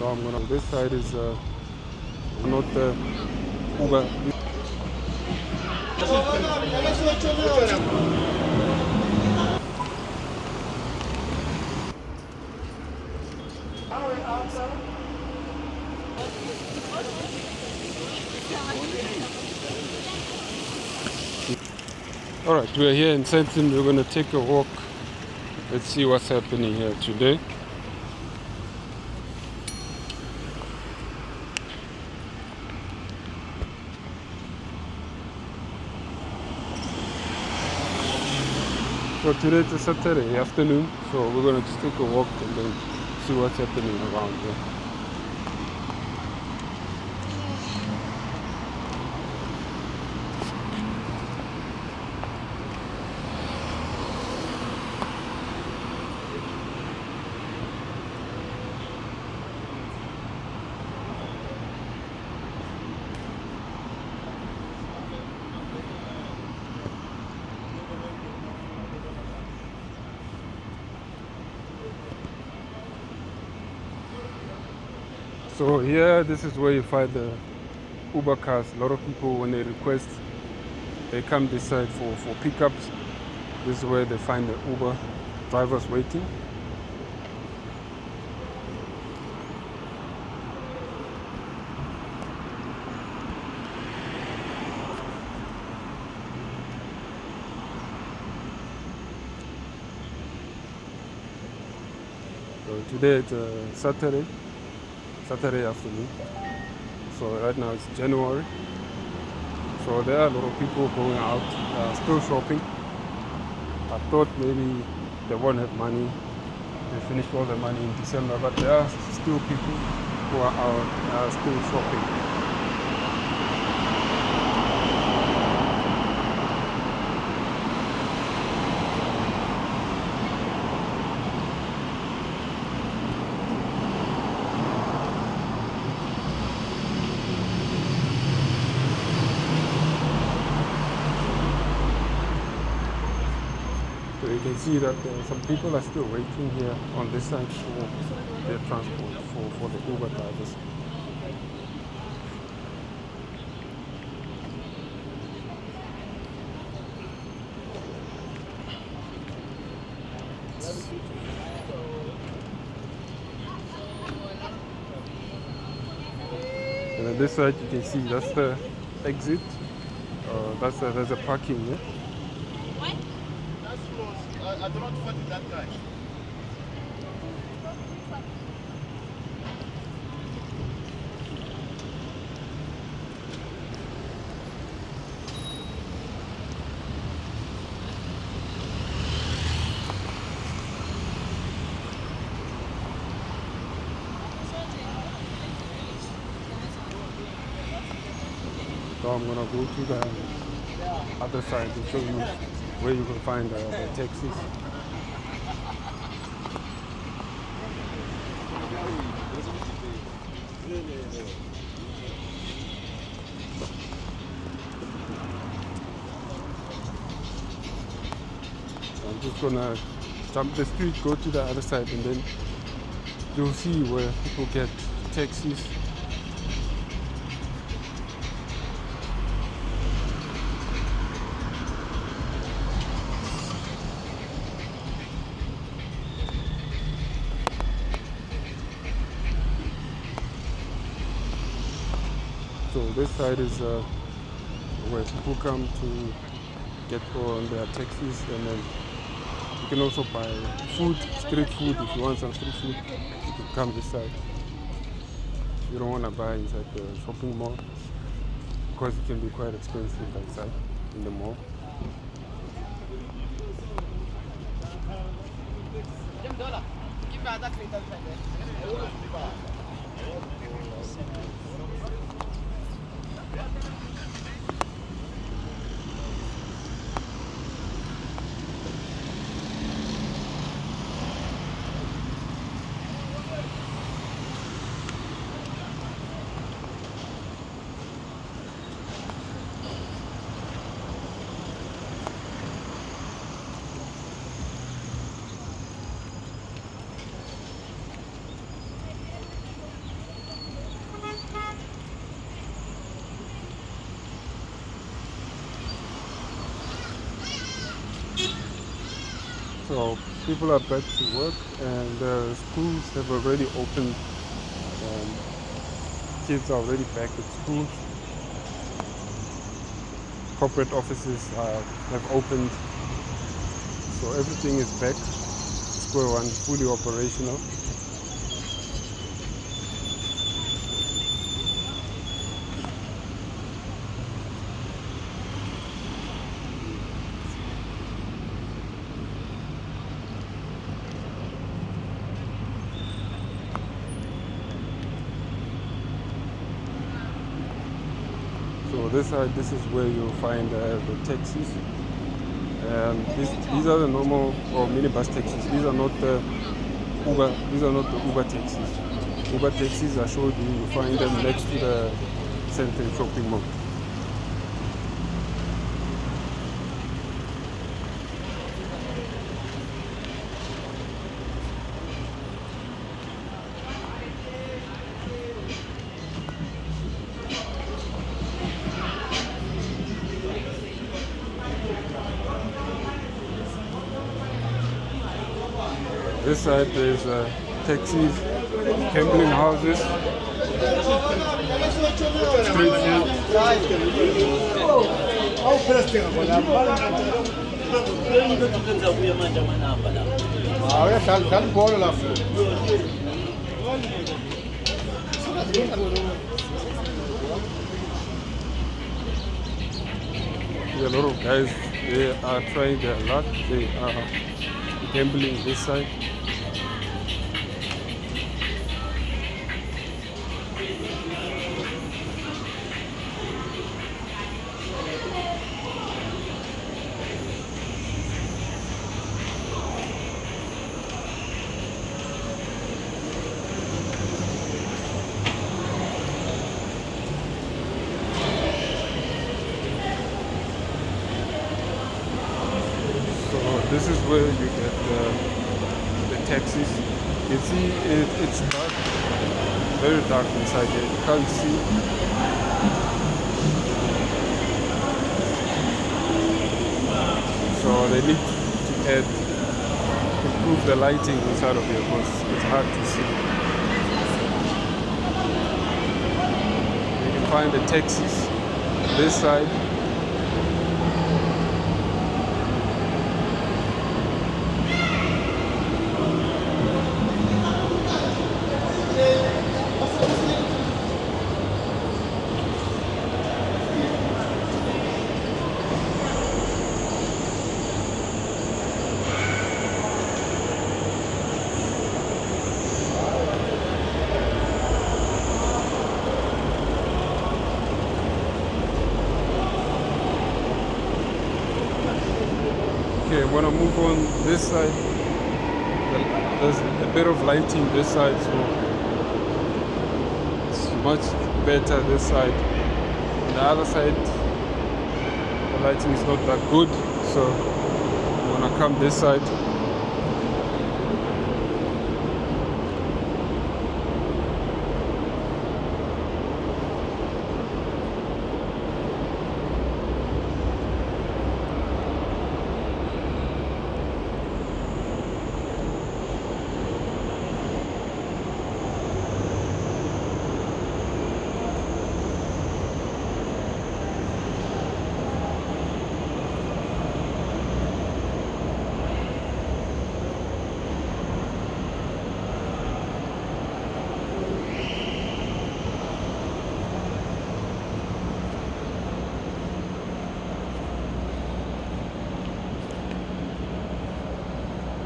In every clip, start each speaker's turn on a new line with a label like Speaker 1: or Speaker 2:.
Speaker 1: So I'm gonna. This side is not the Uber. All right, we're here in Sandton. We're gonna take a walk. Let's see what's happening here today. So today it's a Saturday afternoon, so we're gonna just take a walk and then see what's happening around here. So here, this is where you find the Uber cars. A lot of people, when they request, they come this side for pickups. This is where they find the Uber drivers waiting. So today it's Saturday afternoon. So right now it's January. So there are a lot of people going out, still shopping. I thought maybe they won't have money. They finished all the money in December, but there are still people who are out, still shopping. So you can see that some people are still waiting here on this side for their transport, for the Uber drivers. And on this side you can see that's the exit. There's a parking here.
Speaker 2: I do not fight that guy.
Speaker 1: So I'm gonna go to the other side to show you where you can find the taxis. I'm just gonna jump the street, go to the other side, and then you'll see where people get taxis. So this side is where people come to get on their taxis, and then you can also buy food, street food. If you want some street food, you can come this side. You don't want to buy inside the shopping mall because it can be quite expensive outside in the mall. So people are back to work, and schools have already opened. Kids are already back at school. Corporate offices have opened, so everything is back. Square One fully operational. So this is where you'll find the taxis. These are the normal or minibus taxis. These are not the Uber. These are not the Uber taxis. Uber taxis, I showed you. You find them next to the Sandton shopping mall. This side there's taxis, gambling houses, street a lot of guys, they are trying their luck. They are gambling this side. This is where you get the taxis. You see, it's dark, very dark inside here. You can't see. So they need to improve the lighting inside of here because it's hard to see. You can find the taxis this side. Okay, when I move on this side, there's a bit of lighting this side, so it's much better this side. On the other side, the lighting is not that good, so when I come this side,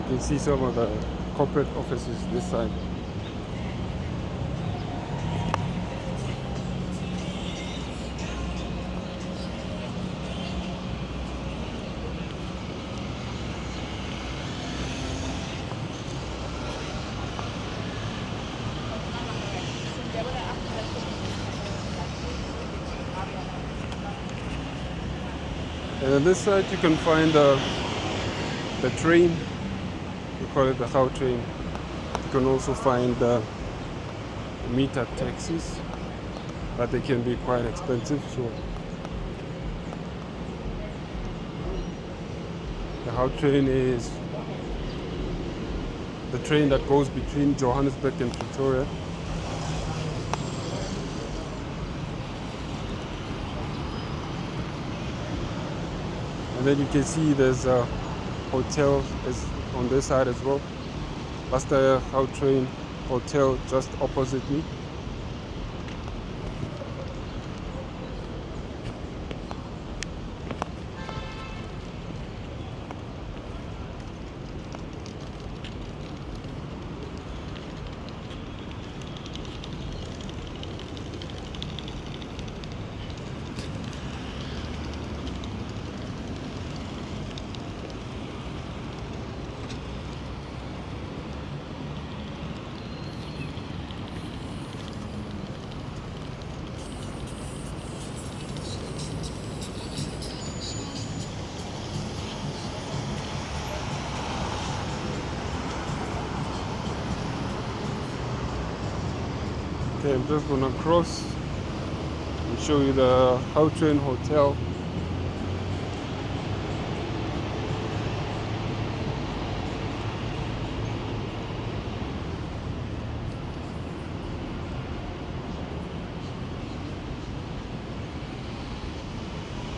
Speaker 1: you can see some of the corporate offices this side. And on this side you can find the train. We call it the Gautrain. You can also find meter taxis, but they can be quite expensive. So the Gautrain is the train that goes between Johannesburg and Pretoria. And then you can see there's a hotel is on this side as well. That's the Gautrain hotel just opposite me. Okay, I'm just gonna cross and show you the Gautrain hotel.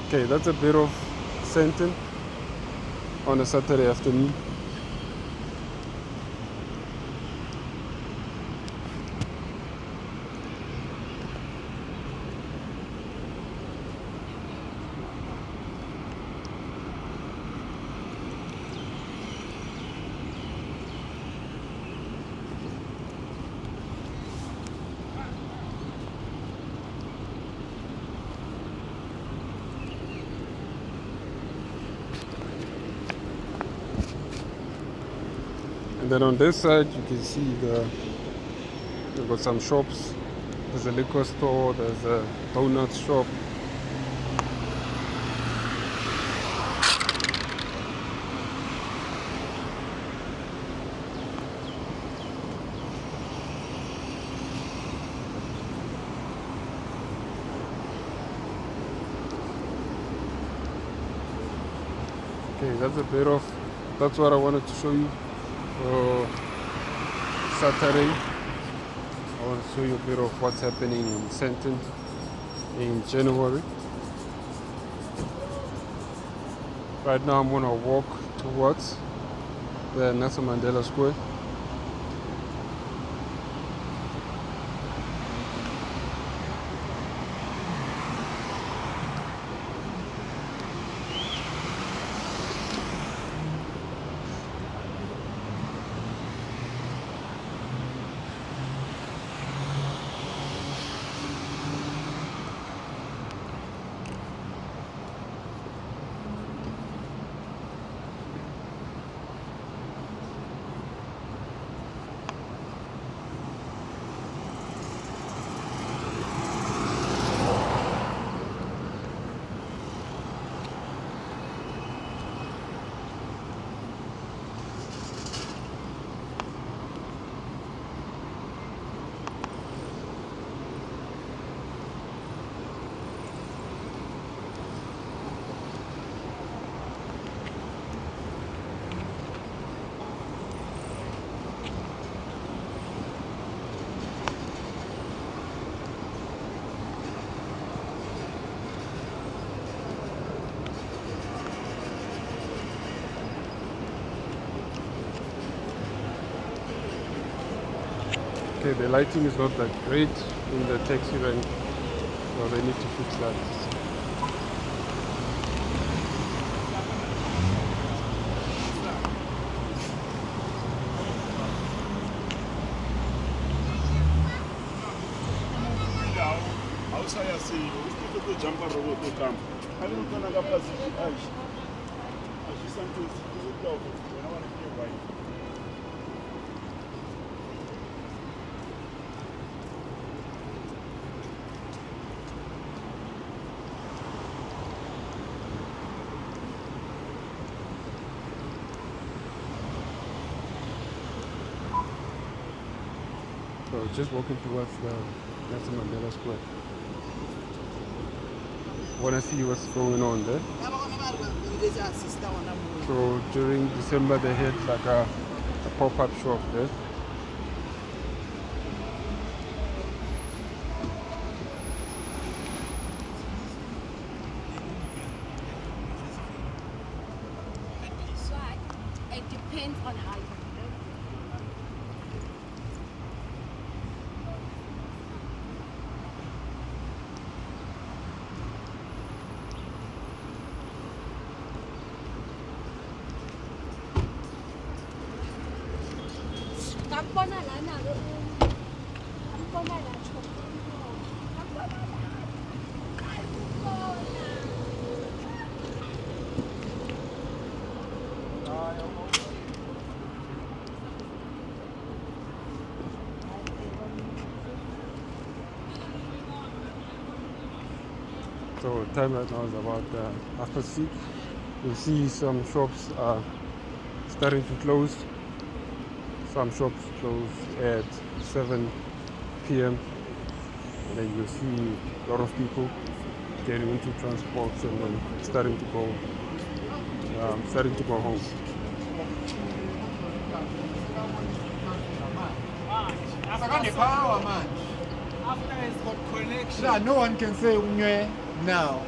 Speaker 1: Okay, that's a bit of Sandton on a Saturday afternoon. And then on this side you can see we've got some shops. There's a liquor store, there's a donut shop. Okay, that's what I wanted to show you for Saturday. I want to show you a bit of what's happening in Sandton in January. Right now I'm gonna walk towards the Mandela Square. Okay, the lighting is not that great in the taxi rank, so they need to fix that. So just walking towards the Mandela Square. Want to see what's going on there. So during December they had like a a pop-up shop there.
Speaker 3: It depends on how you live.
Speaker 1: So time right now is about 6:30. You see some shops are starting to close. Some shops close at 7 p.m. And then you see a lot of people getting into transports and then starting to go home.
Speaker 4: After it's got connection.
Speaker 2: No, no one can say Unye now.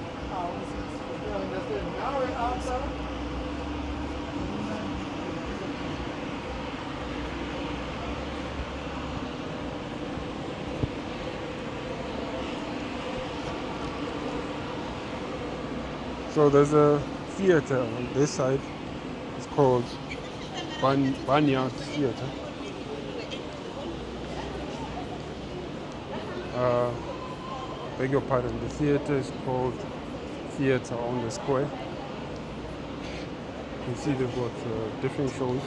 Speaker 1: So there's a theater on this side. It's called Banyard Theater. Beg your pardon, the theater is called Theater on the Square. You see they've got different shows.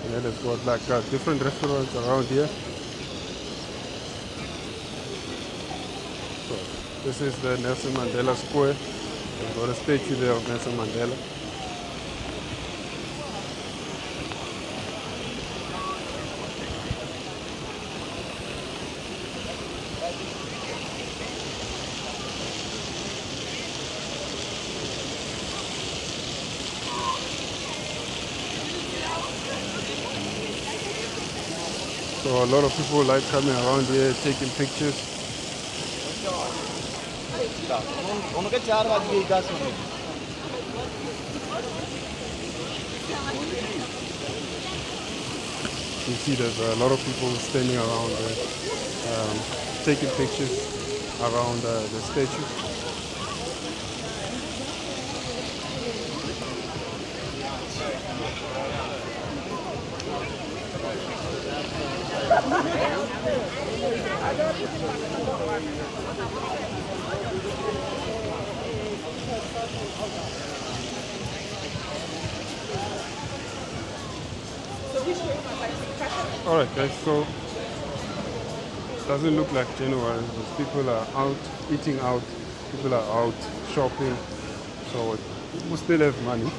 Speaker 1: And then they've got like different restaurants around here. So this is the Nelson Mandela Square. They've got a statue there of Nelson Mandela. So a lot of people like coming around here, taking pictures. You see there's a lot of people standing around taking pictures around the statue. Alright guys, so it doesn't look like January, but people are out eating out, people are out shopping, so people still have money.